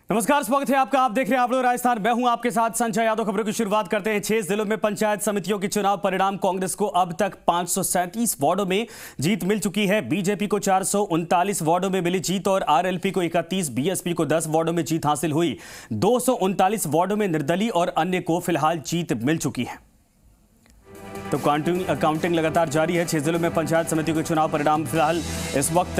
नमस्कार, स्वागत है आपका। आप देख रहे हैं आप लोग राजस्थान। मैं हूं आपके साथ संजय यादव। खबरों की शुरुआत करते हैं। 6 जिलों में पंचायत समितियों के चुनाव परिणाम। कांग्रेस को अब तक 537 वार्डों में जीत मिल चुकी है। बीजेपी को 439 वार्डों में मिली जीत और आरएलपी को 31, बीएसपी को 10 वार्डों में जीत हासिल हुई। 239 वार्डों में निर्दलीय और अन्य को फिलहाल जीत मिल चुकी है। तो काउंटिंग लगातार जारी है। 6 जिलों में पंचायत समितियों के चुनाव परिणाम फिलहाल इस वक्त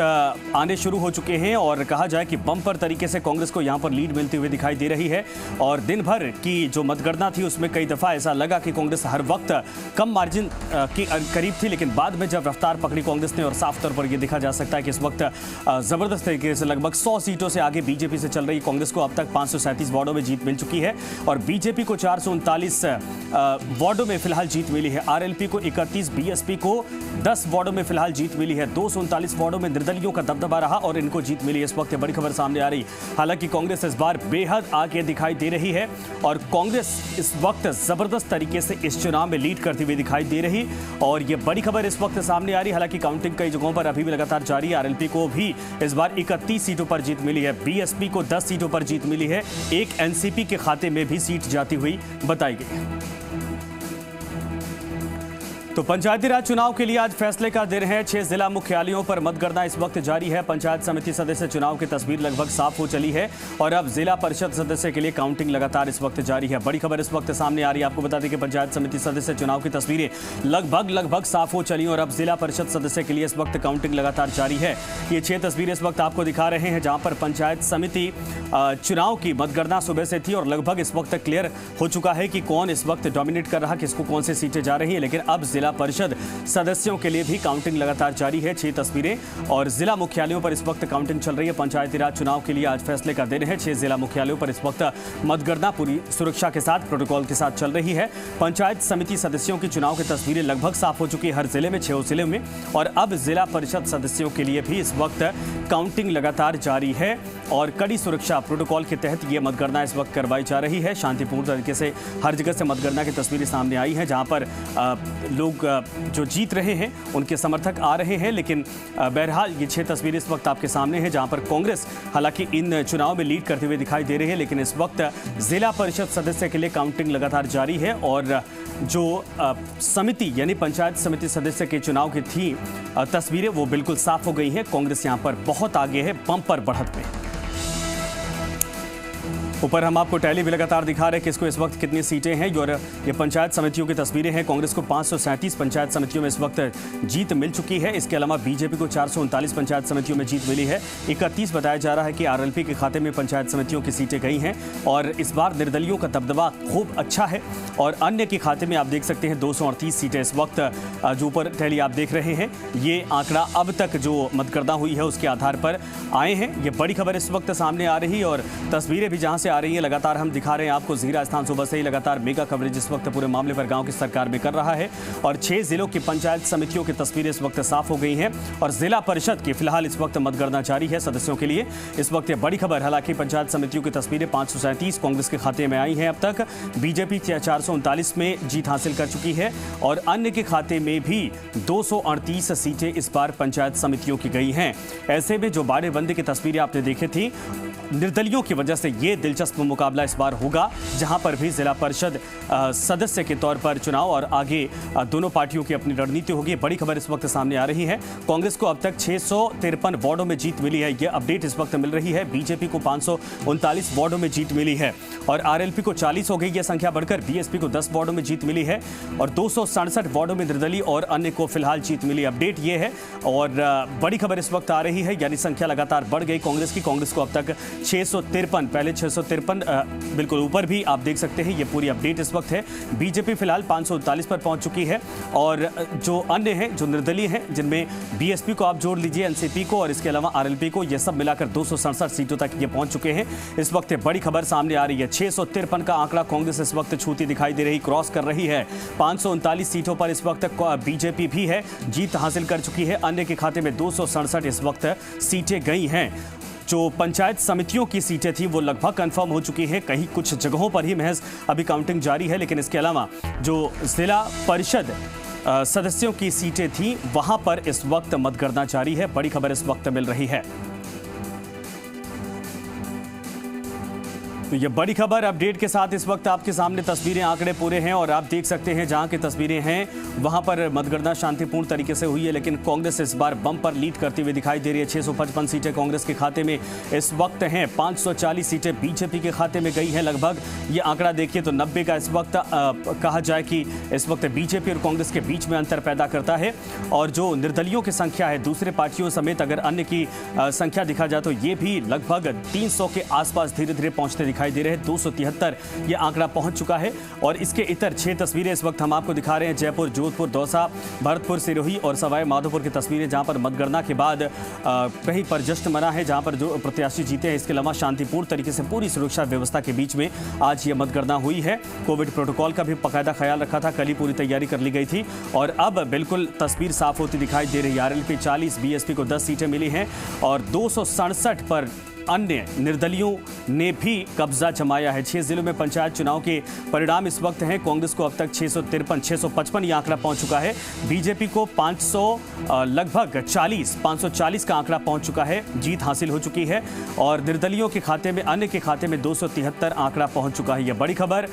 आने शुरू हो चुके हैं और कहा जाए कि बम्पर तरीके से कांग्रेस को यहां पर लीड मिलती हुई दिखाई दे रही है। और दिन भर की जो मतगणना थी उसमें कई दफा ऐसा लगा कि कांग्रेस हर वक्त कम मार्जिन के करीब थी, लेकिन बाद में जब रफ्तार पकड़ी कांग्रेस ने और साफ तौर पर यह देखा जा सकता है कि इस वक्त जबरदस्त तरीके से लगभग 100 सीटों से आगे बीजेपी से चल रही कांग्रेस को अब तक 537 वार्डों में जीत मिल चुकी है और बीजेपी को 439 वार्डों में फिलहाल जीत मिली है। आरएलपी को 31, बीएसपी को 10 वार्डों में फिलहाल जीत मिली है। 239 वार्डों में निर्दलियों का दबदबा रहा और इनको जीत मिली। इस वक्त बड़ी खबर सामने आ रही। हालांकि कांग्रेस इस बार बेहद आगे दिखाई दे रही है और कांग्रेस इस वक्त जबरदस्त तरीके से इस चुनाव में लीड करती हुई दिखाई दे रही और ये बड़ी खबर इस वक्त सामने आ रही। हालांकि काउंटिंग कई जगहों पर अभी भी लगातार जारी है। आरएलपी को भी इस बार 31 सीटों पर जीत मिली है। बीएसपी को 10 सीटों पर जीत मिली है। एक एनसीपी के खाते में भी सीट जाती हुई बताई गई है। तो पंचायती राज चुनाव के लिए आज फैसले का दिन है। 6 जिला मुख्यालयों पर मतगणना इस वक्त जारी है। पंचायत समिति सदस्य चुनाव की तस्वीर लगभग साफ हो चली है और अब जिला परिषद सदस्य के लिए काउंटिंग लगातार इस वक्त जारी है। बड़ी खबर इस वक्त सामने आ रही है। आपको बता दें कि पंचायत समिति सदस्य चुनाव की तस्वीरें लगभग साफ हो चली और अब जिला परिषद सदस्य के लिए इस वक्त काउंटिंग लगातार जारी है। ये 6 तस्वीरें इस वक्त आपको दिखा रहे हैं जहां पर पंचायत समिति चुनाव की मतगणना सुबह से थी और लगभग इस वक्त क्लियर हो चुका है कि कौन इस वक्त डोमिनेट कर रहा, किसको कौन सी सीटें जा रही है। लेकिन अब जिला परिषद सदस्यों के लिए भी काउंटिंग लगातार जारी है। 6 तस्वीरें और जिला मुख्यालयों पर इस वक्त काउंटिंग चल रही है। पंचायती राज चुनाव के लिए आज फैसले का दिन है। 6 जिला मुख्यालयों पर इस वक्त मतगणना पूरी सुरक्षा के साथ, प्रोटोकॉल के साथ चल रही है। पंचायत समिति सदस्यों की चुनाव की तस्वीरें लगभग साफ हो चुकी है हर जिले में, 6 जिले में। और अब जिला परिषद सदस्यों के लिए भी इस वक्त काउंटिंग लगातार जारी है और कड़ी सुरक्षा प्रोटोकॉल के तहत ये मतगणना इस वक्त करवाई जा रही है। शांतिपूर्ण तरीके से हर जगह से मतगणना की तस्वीरें सामने आई हैं जहां पर लोग जो जीत रहे हैं उनके समर्थक आ रहे हैं। लेकिन बहरहाल ये 6 तस्वीरें इस वक्त आपके सामने हैं जहां पर कांग्रेस हालांकि इन चुनाव में लीड करते हुए दिखाई दे रही है। लेकिन इस वक्त जिला परिषद सदस्य के लिए काउंटिंग लगातार जारी है और जो समिति यानी पंचायत समिति सदस्य के चुनाव की थी तस्वीरें वो बिल्कुल साफ हो गई हैं। कांग्रेस यहां पर बहुत आगे है, बम्पर बढ़त में। ऊपर हम आपको टैली भी लगातार दिखा रहे हैं किसको इस वक्त कितनी सीटें हैं और ये पंचायत समितियों की तस्वीरें हैं। कांग्रेस को 537 पंचायत समितियों में इस वक्त जीत मिल चुकी है। इसके अलावा बीजेपी को 439 पंचायत समितियों में जीत मिली है। 31 बताया जा रहा है कि आरएलपी के खाते में पंचायत समितियों की सीटें गई हैं और इस बार निर्दलियों का दबदबा खूब अच्छा है और अन्य के खाते में आप देख सकते हैं 238 सीटें इस वक्त जो ऊपर टैली आप देख रहे हैं। ये आंकड़ा अब तक जो मतगणना हुई है उसके आधार पर आए हैं। ये बड़ी खबर इस वक्त सामने आ रही है और तस्वीरें भी जहां से आ रही है लगातार हम दिखा रहे हैं आपको। जी राजस्थान सुबह से ही लगातार मेगा कवरेज इस वक्त पूरे मामले पर गांव की सरकार में कर रहा है और 6 जिलों की पंचायत समितियों की तस्वीरें इस वक्त साफ हो गई हैं और जिला परिषद की फिलहाल इस वक्त मतगणना जारी है सदस्यों के लिए। इस वक्त ये बड़ी खबर, हालांकि पंचायत समितियों की तस्वीरें 537 कांग्रेस के खाते में आई हैं अब तक। बीजेपी 439 में जीत हासिल कर चुकी है और अन्य के खाते में भी 238 सीटें इस बार पंचायत समितियों की गई हैं। ऐसे में जो बाड़ेबंदी की तस्वीरें आपने देखी थी, निर्दलियों की वजह से ये दिलचस्प मुकाबला इस बार होगा जहां पर भी जिला परिषद सदस्य के तौर पर चुनाव और आगे दोनों पार्टियों की अपनी रणनीति होगी। बड़ी खबर इस वक्त सामने आ रही है। कांग्रेस को अब तक 653 वार्डों में जीत मिली है, यह अपडेट इस वक्त मिल रही है। बीजेपी को 539 वार्डों में जीत मिली है और आरएलपी को 40 हो गई यह संख्या बढ़कर। बीएसपी को 10 वार्डों में जीत मिली है और 267 वार्डों में निर्दलीय और अन्य को फिलहाल जीत मिली। अपडेट ये है और बड़ी खबर इस वक्त आ रही है, यानी संख्या लगातार बढ़ गई कांग्रेस की। कांग्रेस को अब तक 653, पहले 653 बिल्कुल ऊपर भी आप देख सकते हैं। ये पूरी अपडेट इस वक्त है। बीजेपी फिलहाल 539 पर पहुंच चुकी है और जो अन्य हैं, जो निर्दलीय हैं, जिनमें बीएसपी को आप जोड़ लीजिए, एनसीपी को और इसके अलावा आरएलपी को, ये सब मिलाकर 267 सीटों तक ये पहुंच चुके हैं। इस वक्त बड़ी खबर सामने आ रही है। 653 का आंकड़ा कांग्रेस इस वक्त छूती दिखाई दे रही, क्रॉस कर रही है। 539 सीटों पर इस वक्त बीजेपी भी है, जीत हासिल कर चुकी है। अन्य के खाते में 267 इस वक्त सीटें गई हैं। जो पंचायत समितियों की सीटें थी वो लगभग कंफर्म हो चुकी है। कहीं कुछ जगहों पर ही महज अभी काउंटिंग जारी है, लेकिन इसके अलावा जो जिला परिषद सदस्यों की सीटें थी वहां पर इस वक्त मतगणना जारी है। बड़ी खबर इस वक्त मिल रही है। तो ये बड़ी खबर अपडेट के साथ इस वक्त आपके सामने तस्वीरें, आंकड़े पूरे हैं और आप देख सकते हैं जहां की तस्वीरें हैं वहां पर मतगणना शांतिपूर्ण तरीके से हुई है, लेकिन कांग्रेस इस बार बम पर लीड करती हुई दिखाई दे रही है। 655 सीटें कांग्रेस के खाते में इस वक्त हैं, 540 सीटें बीजेपी के खाते में गई हैं लगभग। ये आंकड़ा देखिए तो 90 का इस वक्त कहा जाए कि इस वक्त बीजेपी और कांग्रेस के बीच में अंतर पैदा करता है। और जो निर्दलियों की संख्या है दूसरे पार्टियों समेत अगर अन्य की संख्या दिखा जाए तो ये भी लगभग 300 के आसपास धीरे धीरे पहुंचते दिखाई दे रहे हैं। 273 ये आंकड़ा पहुंच चुका है। और इसके इतर 6 तस्वीरें इस वक्त हम आपको दिखा रहे हैं, जयपुर, जोधपुर, दौसा, भरतपुर, सिरोही और सवाई माधोपुर की तस्वीरें, जहां पर मतगणना के बाद कहीं पर जश्न मना है, जहां पर जो प्रत्याशी जीते हैं। इसके अलावा शांतिपूर्ण तरीके से पूरी सुरक्षा व्यवस्था के बीच में आज ये मतगणना हुई है। कोविड प्रोटोकॉल का भी बाकायदा ख्याल रखा था, कल ही पूरी तैयारी कर ली गई थी और अब बिल्कुल तस्वीर साफ होती दिखाई दे रही है। आरएलपी 40, बीएसपी को 10 सीटें मिली हैं और 267 पर अन्य निर्दलियों ने भी कब्जा जमाया है। 6 जिलों में पंचायत चुनाव के परिणाम इस वक्त हैं। कांग्रेस को अब तक 655 ये आंकड़ा पहुंच चुका है। बीजेपी को 540 का आंकड़ा पहुंच चुका है, जीत हासिल हो चुकी है। और निर्दलियों के खाते में, अन्य के खाते में 273 आंकड़ा पहुंच चुका है। यह बड़ी खबर।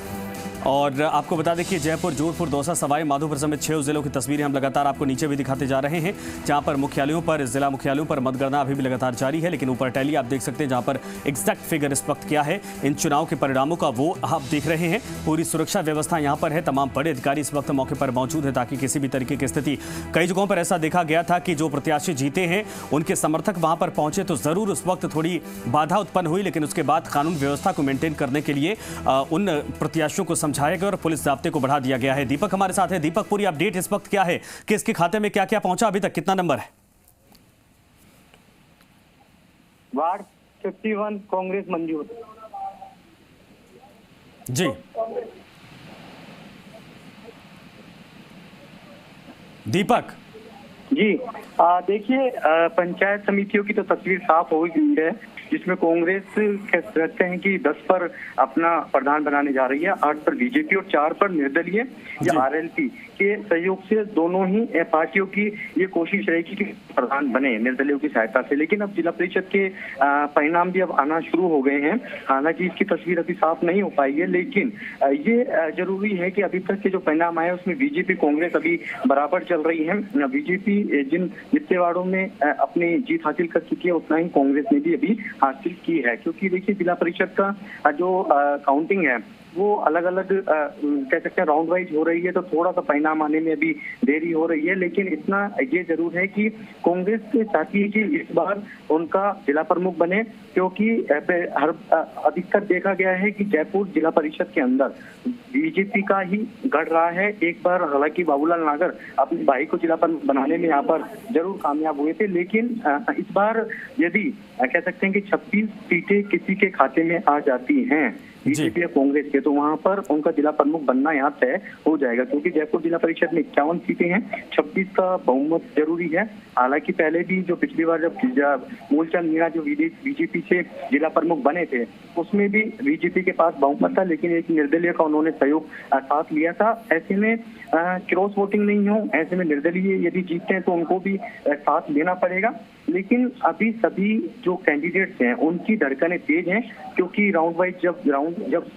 और आपको बता दें कि जयपुर, जोधपुर, दौसा, सवाई माधोपुर समेत 6 जिलों की तस्वीरें हम लगातार आपको नीचे भी दिखाते जा रहे हैं, जहां पर मुख्यालयों पर, जिला मुख्यालयों पर मतगणना अभी भी लगातार जारी है। लेकिन ऊपर टैली आप देख सकते हैं जहां पर एग्जैक्ट फिगर इस वक्त क्या है इन चुनाव के परिणामों का, वो आप देख रहे हैं। पूरी सुरक्षा व्यवस्था यहां पर है, तमाम बड़े अधिकारी इस वक्त मौके पर मौजूद है ताकि किसी भी तरीके की स्थिति, कई जगहों पर ऐसा देखा गया था कि जो प्रत्याशी जीते हैं उनके समर्थक वहां पर पहुंचे तो जरूर उस वक्त थोड़ी बाधा उत्पन्न हुई, लेकिन उसके बाद कानून व्यवस्था को मेंटेन करने के लिए उन प्रत्याशियों को समझाया गया और पुलिस जाब्ते को बढ़ा दिया गया है। दीपक हमारे साथ है। दीपक, पूरी अपडेट इस वक्त क्या है, किसके खाते में क्या क्या पहुंचा, अभी तक कितना नंबर है? वार्ड 51 कांग्रेस मंजूर जी। दीपक जी, देखिए पंचायत समितियों की तो तस्वीर साफ हो गई है, जिसमें कांग्रेस कहते हैं कि 10 पर अपना प्रधान बनाने जा रही है, 8 पर बीजेपी और 4 पर निर्दलीय या आरएलपी के सहयोग से दोनों ही पार्टियों की ये कोशिश रहेगी कि प्रधान बने निर्दलियों की सहायता से। लेकिन अब जिला परिषद के परिणाम भी अब आना शुरू हो गए हैं। हालांकि इसकी तस्वीर अभी साफ नहीं हो पाई है, लेकिन ये जरूरी है कि अभी तक के जो परिणाम आए उसमें बीजेपी कांग्रेस अभी बराबर चल रही है। बीजेपी जितने वार्डों में अपनी जीत हासिल कर चुकी है उतना ही कांग्रेस ने भी अभी हासिल की है, क्योंकि देखिए जिला परिषद का जो काउंटिंग है वो अलग अलग कह सकते हैं राउंड वाइज हो रही है, तो थोड़ा सा परिणाम आने में अभी देरी हो रही है। लेकिन इतना ये जरूर है कि कांग्रेस चाहती है कि इस बार उनका जिला प्रमुख बने, क्योंकि हर अधिकतर देखा गया है कि जयपुर जिला परिषद के अंदर बीजेपी का ही गढ़ रहा है। एक बार हालांकि बाबूलाल नागर अपने भाई को जिला प्रमुख बनाने में यहाँ पर जरूर कामयाब हुए थे, लेकिन इस बार यदि कह सकते हैं कि 26 सीटें किसी के खाते में आ जाती हैं बीजेपी या कांग्रेस के, तो वहां पर उनका जिला प्रमुख बनना यहाँ तय हो जाएगा, क्योंकि जयपुर जिला परिषद में 51 सीटें हैं, 26 का बहुमत जरूरी है। हालांकि पहले भी जो पिछली बार जब मूलचंद मीणा जो बीजेपी से जिला प्रमुख बने थे उसमें भी बीजेपी के पास बहुमत था, लेकिन एक निर्दलीय का उन्होंने सहयोग साथ लिया था। ऐसे में क्रॉस वोटिंग नहीं हो, ऐसे में निर्दलीय यदि जीतते हैं तो उनको भी साथ लेना पड़ेगा। लेकिन अभी सभी जो कैंडिडेट्स हैं उनकी धड़कनें तेज हैं, क्योंकि राउंड वाइज जब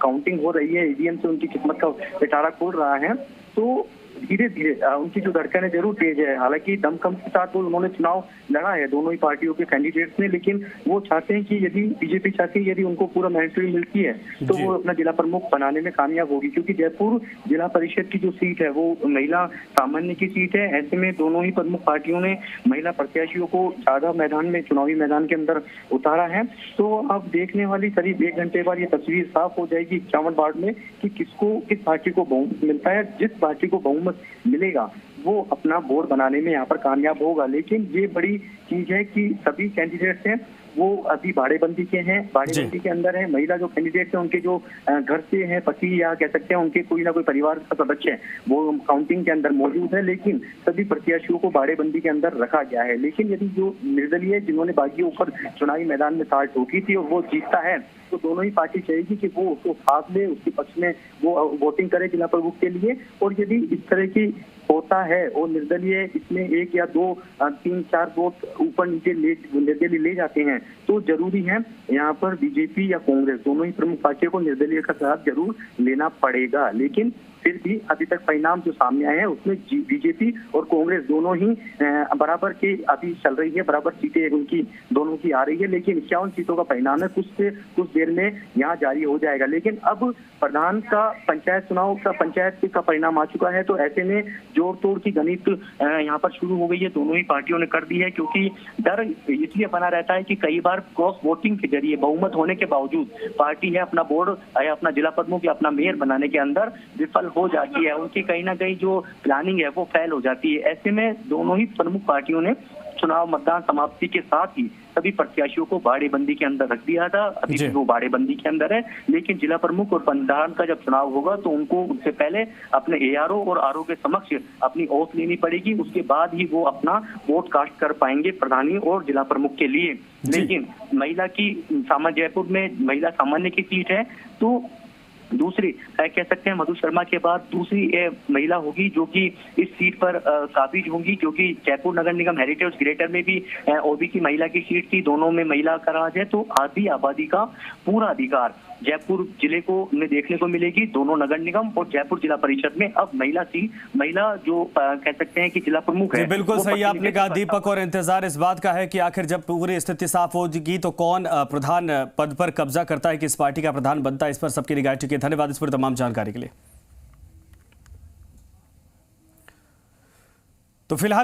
काउंटिंग हो रही है, ईवीएम से उनकी किस्मत का पिटारा खोल रहा है, तो धीरे धीरे उनकी जो धड़कनें जरूर तेज है। हालांकि दमखम के साथ उन्होंने चुनाव लड़ा है दोनों ही पार्टियों के कैंडिडेट्स ने, लेकिन वो चाहते हैं कि यदि बीजेपी चाहती है यदि उनको पूरा मैंडेटरी मिलती है तो वो अपना जिला प्रमुख बनाने में कामयाब होगी, क्योंकि जयपुर जिला परिषद की जो सीट है वो महिला सामान्य की सीट है। ऐसे में दोनों ही प्रमुख पार्टियों ने महिला प्रत्याशियों को ज्यादा मैदान में, चुनावी मैदान के अंदर उतारा है। तो अब देखने वाली करीब 1 घंटे बाद ये तस्वीर साफ हो जाएगी 51 वार्ड में कि किस पार्टी को बहुमत मिलता है। जिस पार्टी को बहुमत मिलेगा वो अपना बोर्ड बनाने में यहाँ पर कामयाब होगा। लेकिन ये बड़ी चीज है कि सभी कैंडिडेट्स हैं वो अभी बाड़ेबंदी के हैं, बाड़ेबंदी के अंदर है। महिला जो कैंडिडेट है उनके जो घर से हैं पति या कह सकते हैं उनके कोई ना कोई परिवार का सदस्य है वो काउंटिंग के अंदर मौजूद है, लेकिन सभी प्रत्याशियों को बाड़ेबंदी के अंदर रखा गया है। लेकिन यदि जो निर्दलीय जिन्होंने बागियों पर चुनावी मैदान में ताड़ ठोकी थी और वो जीतता है तो दोनों ही पार्टी चाहेगी कि वो उसको साथ ले, उसके पक्ष में वो वोटिंग करे जिला प्रमुख के लिए। और यदि इस तरह की होता है और निर्दलीय इसमें 1 या 2 3 4 वोट ऊपर नीचे निर्दलीय ले जाते हैं, तो जरूरी है यहाँ पर बीजेपी या कांग्रेस दोनों ही प्रमुख पार्टियों को निर्दलीय का साथ जरूर लेना पड़ेगा। लेकिन फिर भी अभी तक परिणाम जो सामने आए हैं उसमें बीजेपी और कांग्रेस दोनों ही बराबर के अभी चल रही है, बराबर सीटें उनकी दोनों की आ रही है। लेकिन 51 सीटों का परिणाम है, कुछ देर में यहाँ जारी हो जाएगा। लेकिन अब प्रधान का पंचायत चुनाव का पंचायत का परिणाम आ चुका है, तो ऐसे में जोड़ तोड़ की गणित यहाँ पर शुरू हो गई है, दोनों ही पार्टियों ने कर दी है। क्योंकि डर इसलिए बना रहता है कि कई बार क्रॉस वोटिंग के जरिए बहुमत होने के बावजूद पार्टी है अपना बोर्ड या अपना जिला प्रमुख या अपना मेयर बनाने के अंदर विफल हो जाती है, उनकी कहीं ना कहीं जो प्लानिंग है वो फेल हो जाती है। ऐसे में दोनों ही प्रमुख पार्टियों ने चुनाव मतदान समाप्ति के साथ ही सभी प्रत्याशियों को बाड़ेबंदी के अंदर रख दिया था। अभी भी वो बाड़ेबंदी के अंदर है, लेकिन जिला प्रमुख और प्रधान का जब चुनाव होगा तो उनको उससे पहले अपने एआरओ और आरओ के समक्ष अपनी ओथ लेनी पड़ेगी, उसके बाद ही वो अपना वोट कास्ट कर पाएंगे प्रधानी और जिला प्रमुख के लिए। लेकिन महिला की जयपुर में महिला सामान्य की सीट है, तो दूसरी कह सकते हैं मधु शर्मा के बाद दूसरी महिला होगी जो कि इस सीट पर काबिज होंगी, क्योंकि जयपुर नगर निगम हेरिटेज ग्रेटर में भी ओबीसी महिला की सीट थी, दोनों में महिला का राज है। तो आधी आबादी का पूरा अधिकार जयपुर जिले को में देखने को मिलेगी। दोनों नगर निगम और जयपुर जिला परिषद में अब महिला जो कह सकते हैं कि जिला प्रमुख है। बिल्कुल सही आपने कहा दीपक, और इंतजार इस बात का है कि आखिर जब पूरी स्थिति साफ होगी तो कौन प्रधान पद पर कब्जा करता है, किस पार्टी का प्रधान बनता है, इस पर सबकी निगाह टिकी। धन्यवाद इस पर तमाम जानकारी के लिए। तो फिलहाल